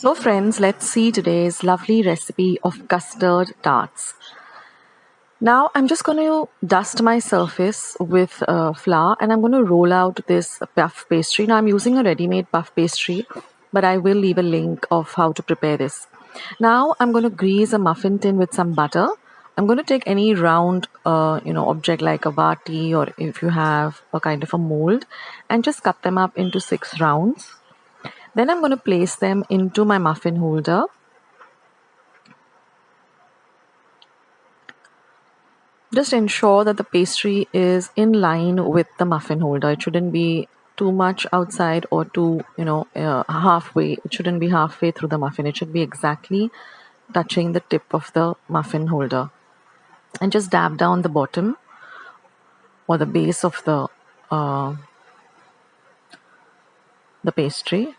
So friends, let's see today's lovely recipe of custard tarts. Now I'm just going to dust my surface with flour and I'm going to roll out this puff pastry. Now I'm using a ready-made puff pastry, but I will leave a link of how to prepare this. Now I'm going to grease a muffin tin with some butter. I'm going to take any round object like a vodee, or if you have a kind of a mold, and just cut them up into 6 rounds. Then I'm going to place them into my muffin holder. Just ensure that the pastry is in line with the muffin holder. It shouldn't be too much outside or too, halfway. It shouldn't be halfway through the muffin. It should be exactly touching the tip of the muffin holder. And just dab down the bottom or the base of the pastry.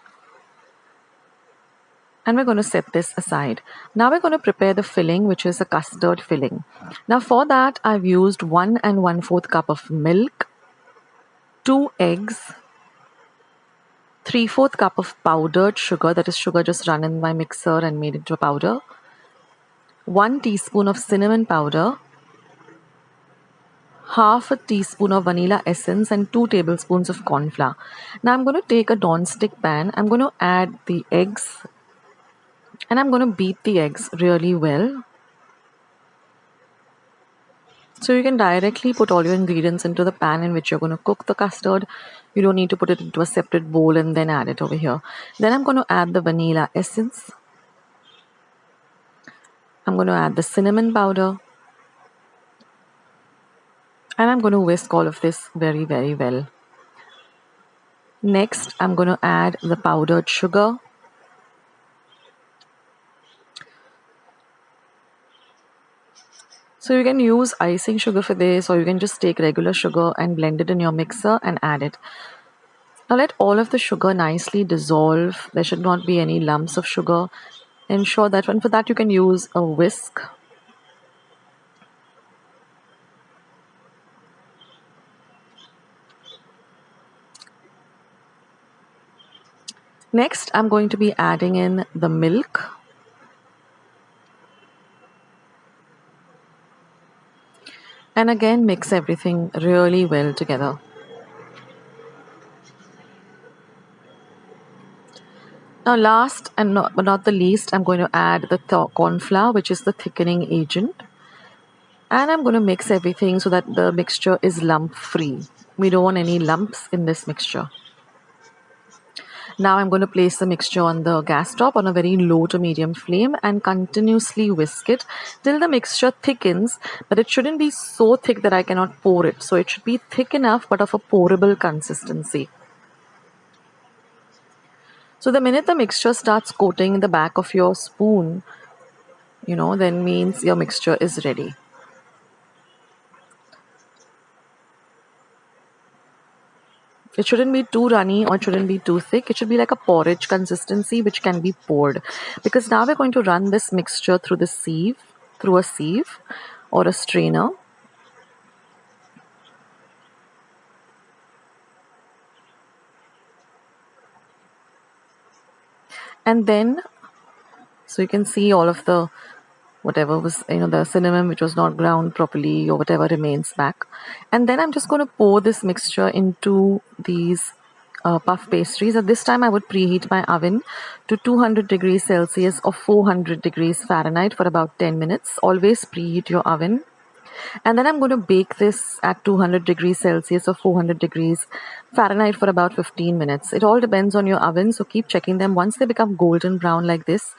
And we're going to set this aside. Now we're going to prepare the filling, which is a custard filling. Now for that, I've used 1 1/4 cup of milk, 2 eggs, 3/4 cup of powdered sugar, that is sugar just run in my mixer and made into a powder, 1 teaspoon of cinnamon powder, half a teaspoon of vanilla essence, and 2 tablespoons of corn flour. Now I'm going to take a non-stick pan. I'm going to add the eggs and I'm going to beat the eggs really well. So you can directly put all your ingredients into the pan in which you're going to cook the custard. You don't need to put it into a separate bowl and then add it over here. Then I'm going to add the vanilla essence. I'm going to add the cinnamon powder. And I'm going to whisk all of this very, very well. Next, I'm going to add the powdered sugar. So you can use icing sugar for this, or you can just take regular sugar and blend it in your mixer and add it. Now let all of the sugar nicely dissolve. There should not be any lumps of sugar. Ensure that, and for that you can use a whisk. Next, I'm going to be adding in the milk. And again, mix everything really well together. Now last and but not the least, I'm going to add the corn flour, which is the thickening agent. And I'm going to mix everything so that the mixture is lump free. We don't want any lumps in this mixture. Now I'm going to place the mixture on the gas top on a very low to medium flame and continuously whisk it till the mixture thickens, but it shouldn't be so thick that I cannot pour it. So it should be thick enough but of a pourable consistency. So the minute the mixture starts coating the back of your spoon, then means your mixture is ready. It shouldn't be too runny or it shouldn't be too thick. It should be like a porridge consistency which can be poured. Because now we're going to run this mixture through a sieve or a strainer. And then, so you can see all of the whatever was, the cinnamon which was not ground properly or whatever remains back. And then I'm just going to pour this mixture into these puff pastries. At this time I would preheat my oven to 200 degrees Celsius or 400 degrees Fahrenheit for about 10 minutes. Always preheat your oven. And then I'm going to bake this at 200 degrees Celsius or 400 degrees Fahrenheit for about 15 minutes. It all depends on your oven, so keep checking them. Once they become golden brown like this,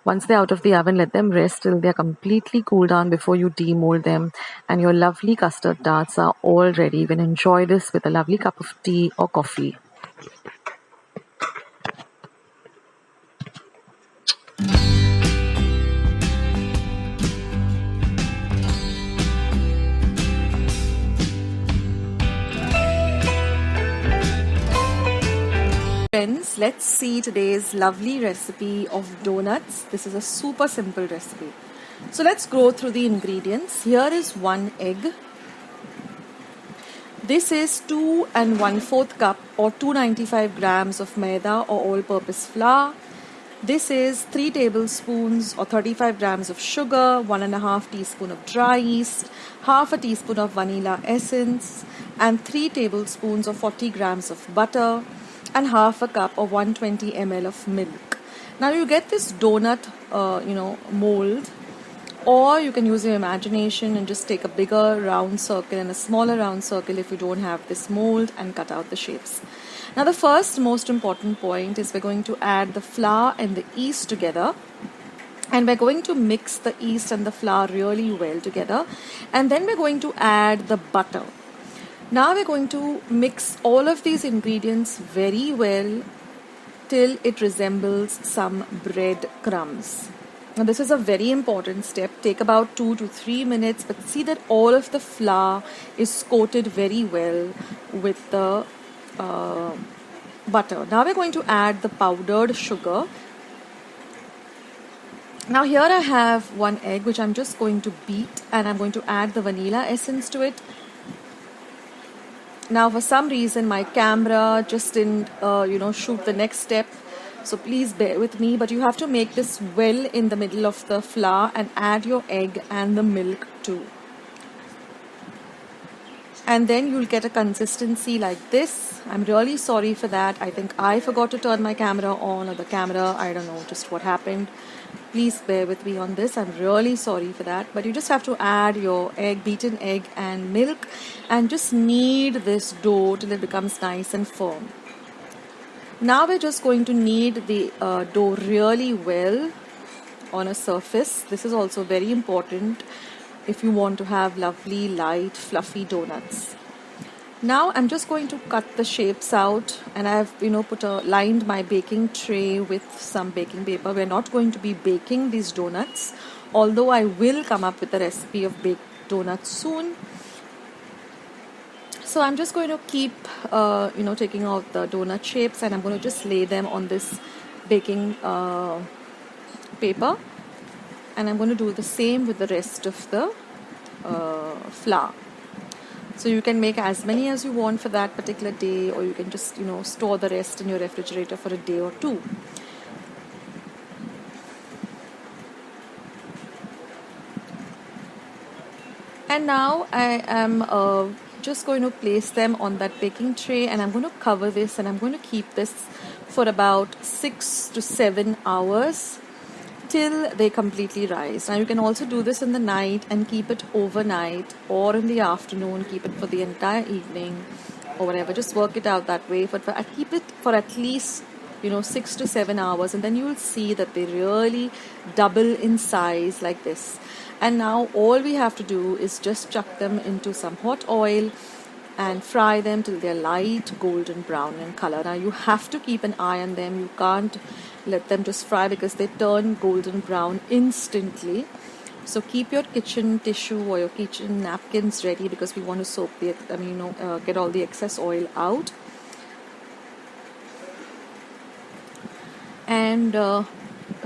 once they're out of the oven, let them rest till they're completely cooled down before you demold them. And your lovely custard tarts are all ready. You can enjoy this with a lovely cup of tea or coffee. Friends, let's see today's lovely recipe of donuts. This is a super simple recipe. So let's go through the ingredients. Here is 1 egg. This is 2 1/4 cup or 295 grams of maida or all-purpose flour, This is 3 tablespoons or 35 grams of sugar, 1.5 teaspoon of dry yeast, half a teaspoon of vanilla essence, and 3 tablespoons or 40 grams of butter, and half a cup or 120 ml of milk. Now you get this donut, mold, or you can use your imagination and just take a bigger round circle and a smaller round circle if you don't have this mold, and cut out the shapes. Now the first most important point is we're going to add the flour and the yeast together, and we're going to mix the yeast and the flour really well together, and then we're going to add the butter. Now we're going to mix all of these ingredients very well till it resembles some bread crumbs. Now this is a very important step. Take about 2 to 3 minutes, but see that all of the flour is coated very well with the butter. Now we're going to add the powdered sugar. Now here I have 1 egg which I'm just going to beat, and I'm going to add the vanilla essence to it. Now for some reason my camera just didn't shoot the next step, so please bear with me, but you have to make this well in the middle of the flour and add your egg and the milk too. And then you'll get a consistency like this. I'm really sorry for that. I think I forgot to turn my camera on, or the camera, I don't know just what happened. Please bear with me on this. I'm really sorry for that. But you just have to add your egg, beaten egg and milk, and just knead this dough till it becomes nice and firm. Now we're just going to knead the dough really well on a surface. This is also very important if you want to have lovely, light, fluffy donuts. Now I'm just going to cut the shapes out, and I've lined my baking tray with some baking paper. We're not going to be baking these donuts, although I will come up with a recipe of baked donuts soon. So I'm just going to keep taking out the donut shapes, and I'm going to just lay them on this baking paper, and I'm going to do the same with the rest of the flour. So you can make as many as you want for that particular day, or you can just store the rest in your refrigerator for a day or two. And now I am just going to place them on that baking tray, and I'm going to cover this, and I'm going to keep this for about 6 to 7 hours till they completely rise. Now you can also do this in the night and keep it overnight, or in the afternoon, keep it for the entire evening or whatever. Just work it out that way. But I keep it for at least 6 to 7 hours, and then you will see that they really double in size like this. And now all we have to do is just chuck them into some hot oil and fry them till they're light golden brown in color. Now you have to keep an eye on them. You can't let them just fry, because they turn golden brown instantly. So keep your kitchen tissue or your kitchen napkins ready, because we want to soak get all the excess oil out. And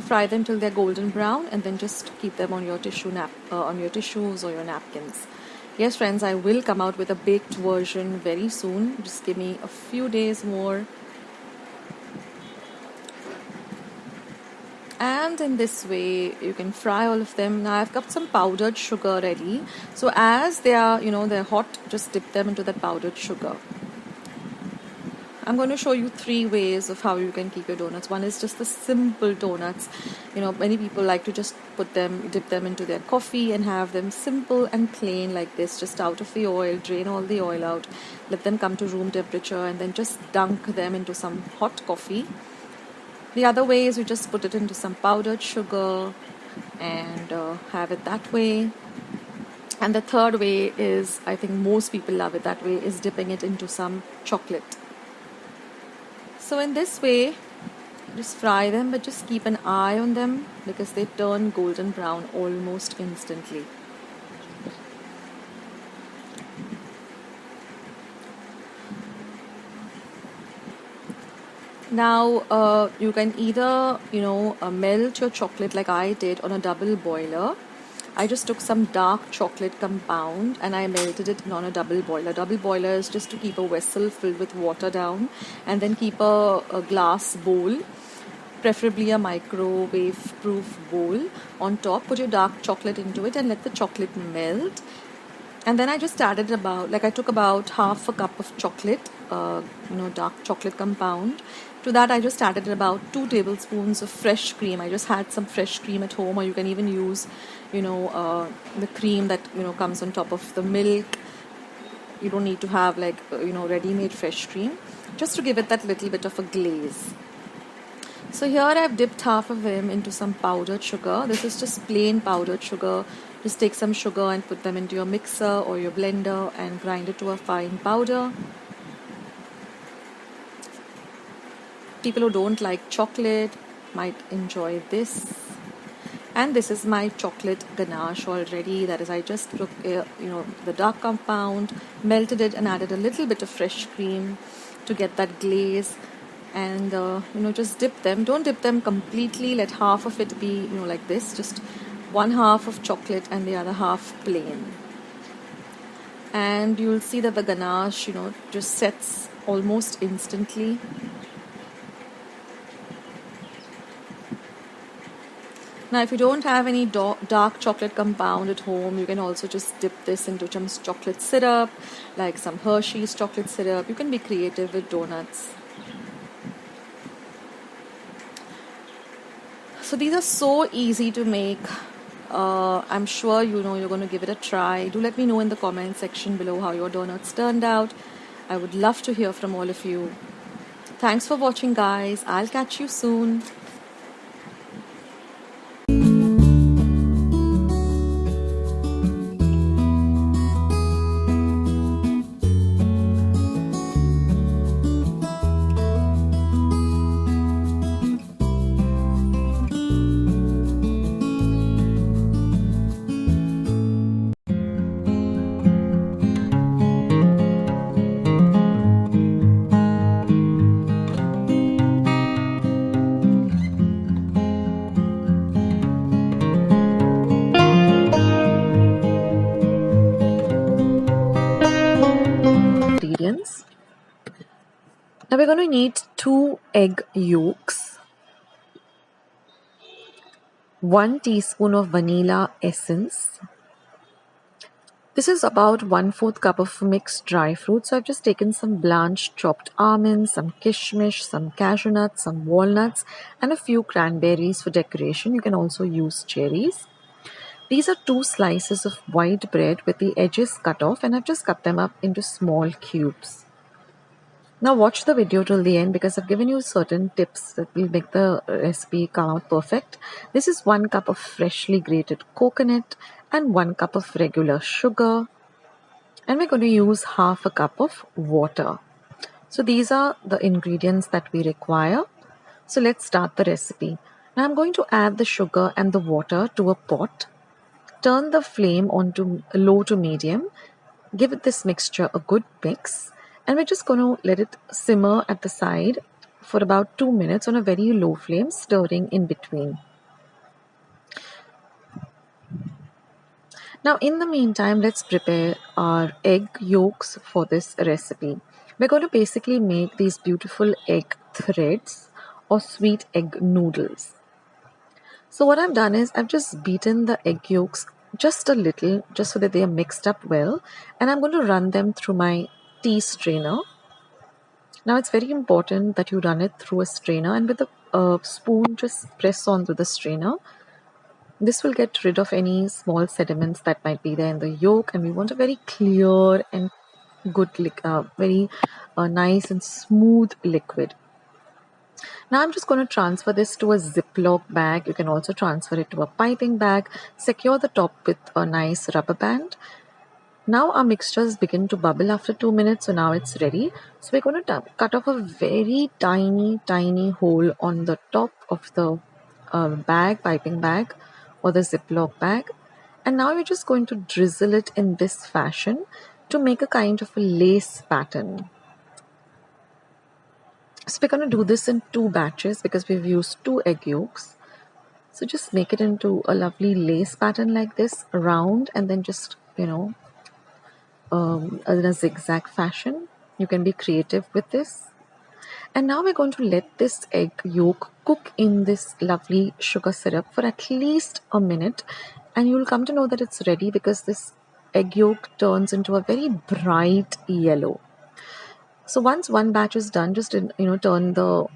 fry them till they're golden brown, and then just keep them on your tissues or your napkins. Yes, friends, I will come out with a baked version very soon. Just give me a few days more. And in this way you can fry all of them. Now I've got some powdered sugar ready, so as they are they're hot, just dip them into that powdered sugar. I'm going to show you 3 ways of how you can keep your donuts. One is just the simple donuts. Many people like to just dip them into their coffee and have them simple and plain like this, just out of the oil, drain all the oil out, let them come to room temperature, and then just dunk them into some hot coffee. The other way is you just put it into some powdered sugar and have it that way. And the third way is, I think most people love it that way, is dipping it into some chocolate. So in this way, just fry them, but just keep an eye on them, because they turn golden brown almost instantly. Now you can either melt your chocolate like I did on a double boiler. I just took some dark chocolate compound and I melted it on a double boiler. Double boiler is just to keep a vessel filled with water down, and then keep a glass bowl preferably a microwave proof bowl on top. Put your dark chocolate into it and let the chocolate melt. And then I just added I took about half a cup of chocolate, dark chocolate compound. To that, I just added about 2 tablespoons of fresh cream. I just had some fresh cream at home, or you can even use, the cream that, comes on top of the milk. You don't need to have ready-made fresh cream, just to give it that little bit of a glaze. So here I've dipped half of them into some powdered sugar. This is just plain powdered sugar. Just take some sugar and put them into your mixer or your blender and grind it to a fine powder. People who don't like chocolate might enjoy this. And this is my chocolate ganache already. That is, I just took the dark compound, melted it and added a little bit of fresh cream to get that glaze. And just dip them. Don't dip them completely. Let half of it be like this, just one half of chocolate and the other half plain. And you'll see that the ganache just sets almost instantly. Now if you don't have any dark chocolate compound at home, you can also just dip this into some chocolate syrup, like some Hershey's chocolate syrup. You can be creative with donuts. So these are so easy to make. I'm sure you're going to give it a try. Do let me know in the comment section below how your donuts turned out. I would love to hear from all of you. Thanks for watching, guys. I'll catch you soon. Ingredients. Now we're going to need 2 egg yolks, 1 teaspoon of vanilla essence. This is about 1/4 cup of mixed dry fruits. So I've just taken some blanched chopped almonds, some kishmish, some cashew nuts, some walnuts, and a few cranberries for decoration. You can also use cherries. These are 2 slices of white bread with the edges cut off, and I've just cut them up into small cubes. Now watch the video till the end, because I've given you certain tips that will make the recipe come out perfect. This is 1 cup of freshly grated coconut and 1 cup of regular sugar. And we're going to use half a cup of water. So these are the ingredients that we require. So let's start the recipe. Now I'm going to add the sugar and the water to a pot. Turn the flame onto low to medium. Give this mixture a good mix. And we're just going to let it simmer at the side for about 2 minutes on a very low flame, stirring in between. Now in the meantime, let's prepare our egg yolks for this recipe. We're going to basically make these beautiful egg threads or sweet egg noodles. So what I've done is I've just beaten the egg yolks just a little, just so that they are mixed up well, and I'm going to run them through my tea strainer. Now it's very important that you run it through a strainer, and with a spoon just press onto the strainer. This will get rid of any small sediments that might be there in the yolk, and we want a very clear and good, very nice and smooth liquid. Now I'm just going to transfer this to a Ziploc bag. You can also transfer it to a piping bag. Secure the top with a nice rubber band. Now our mixtures begin to bubble after 2 minutes, so now it's ready. So we're going to cut off a very tiny hole on the top of the piping bag or the Ziploc bag. And now we're just going to drizzle it in this fashion to make a kind of a lace pattern. So we're going to do this in 2 batches because we've used 2 egg yolks. So just make it into a lovely lace pattern like this, round, and then just, in a zigzag fashion. You can be creative with this. And now we're going to let this egg yolk cook in this lovely sugar syrup for at least a minute. And you'll come to know that it's ready because this egg yolk turns into a very bright yellow. So once one batch is done, just turn the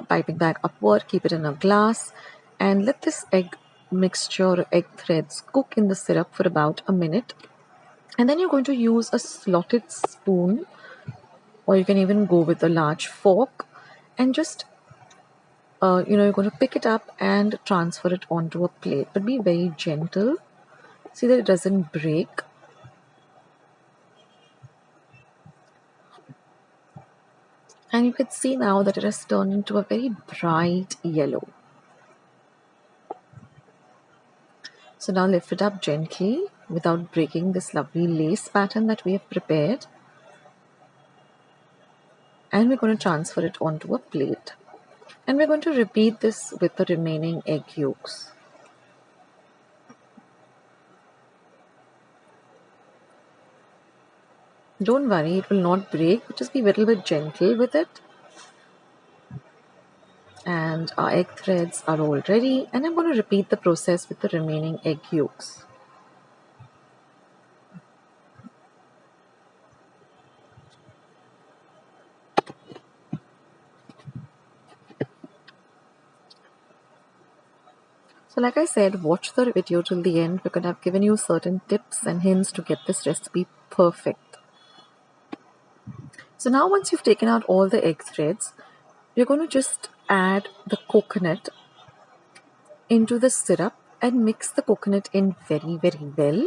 piping bag upward, keep it in a glass, and let this egg mixture, egg threads cook in the syrup for about a minute. And then you're going to use a slotted spoon, or you can even go with a large fork, and just you're going to pick it up and transfer it onto a plate, but be very gentle. See that it doesn't break. And you can see now that it has turned into a very bright yellow. So now lift it up gently without breaking this lovely lace pattern that we have prepared. And we're going to transfer it onto a plate. And we're going to repeat this with the remaining egg yolks. Don't worry, it will not break, but just be a little bit gentle with it. And our egg threads are all ready, and I'm going to repeat the process with the remaining egg yolks. So like I said, watch the video till the end because I've given you certain tips and hints to get this recipe perfect. So now once you've taken out all the egg threads, you're going to just add the coconut into the syrup and mix the coconut in very, very well.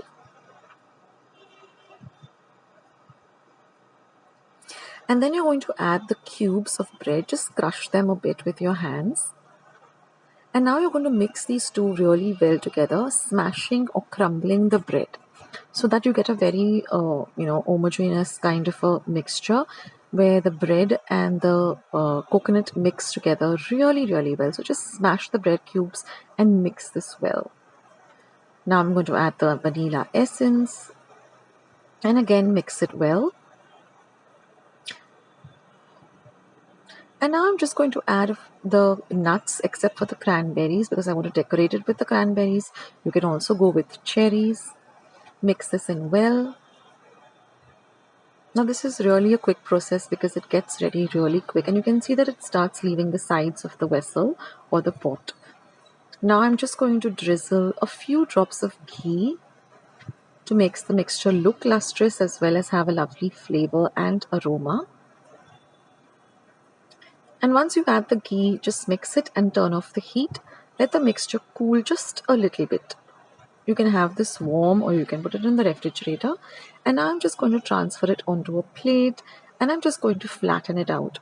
And then you're going to add the cubes of bread, just crush them a bit with your hands. And now you're going to mix these two really well together, smashing or crumbling the bread so that you get a very, homogeneous kind of a mixture where the bread and the coconut mix together really, really well. So just smash the bread cubes and mix this well. Now I'm going to add the vanilla essence and again mix it well. And now I'm just going to add the nuts except for the cranberries because I want to decorate it with the cranberries. You can also go with cherries. Mix this in well. Now this is really a quick process because it gets ready really quick and you can see that it starts leaving the sides of the vessel or the pot. Now I'm just going to drizzle a few drops of ghee to make the mixture look lustrous as well as have a lovely flavor and aroma. And once you add the ghee, just mix it and turn off the heat. Let the mixture cool just a little bit. You can have this warm or you can put it in the refrigerator. And now I'm just going to transfer it onto a plate and I'm just going to flatten it out.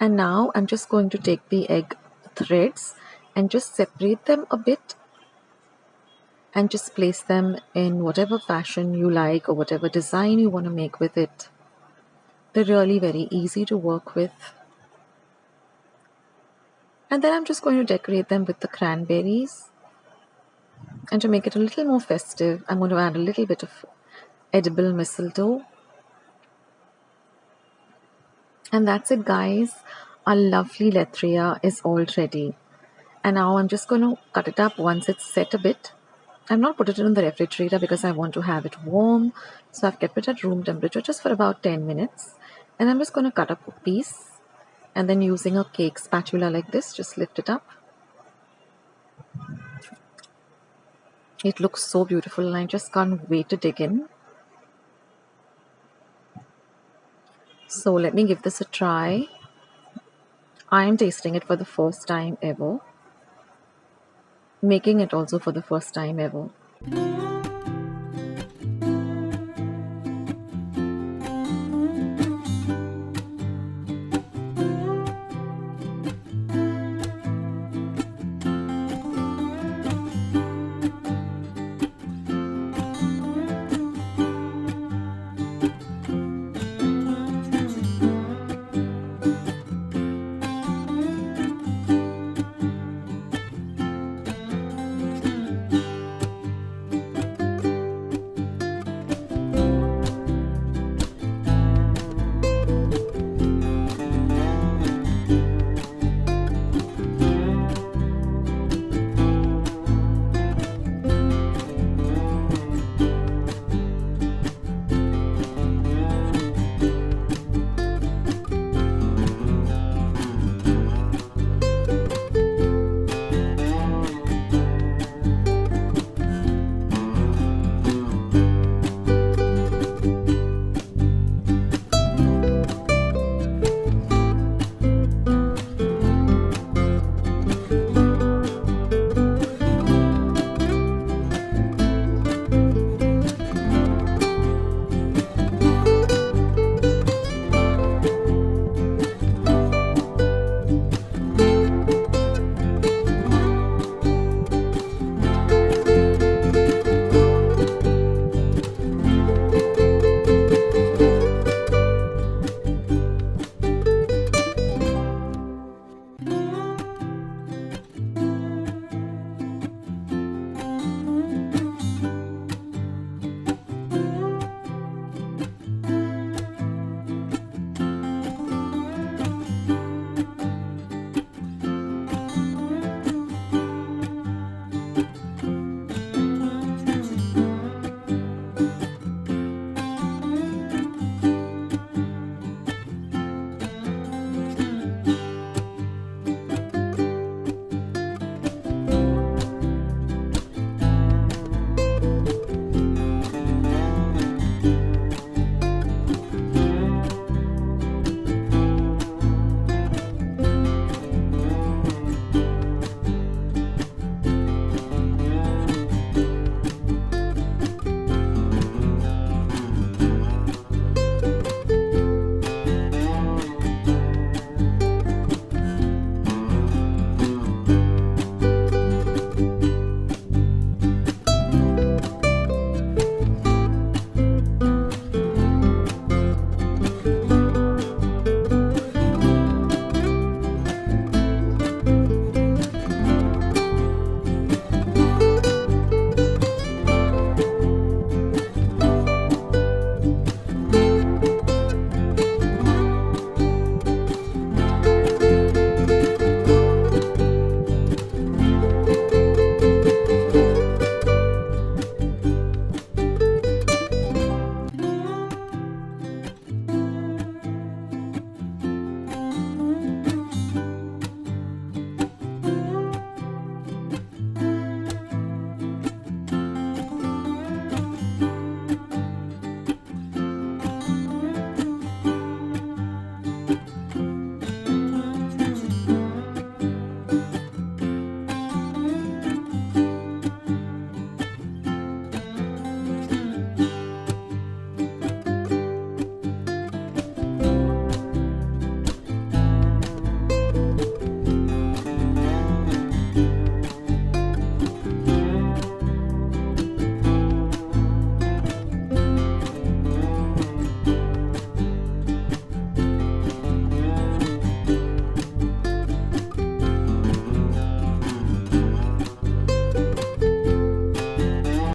And now I'm just going to take the egg threads and just separate them a bit and just place them in whatever fashion you like or whatever design you want to make with it. They're really very easy to work with. And then I'm just going to decorate them with the cranberries. And to make it a little more festive, I'm going to add a little bit of edible mistletoe. And that's it, guys. Our lovely Letria is all ready. And now I'm just going to cut it up once it's set a bit. I've not put it in the refrigerator because I want to have it warm. So I've kept it at room temperature just for about 10 minutes. And I'm just going to cut up a piece. And then using a cake spatula like this, just lift it up. It looks so beautiful and I just can't wait to dig in. So let me give this a try. I am tasting it for the first time ever. Making it also for the first time ever.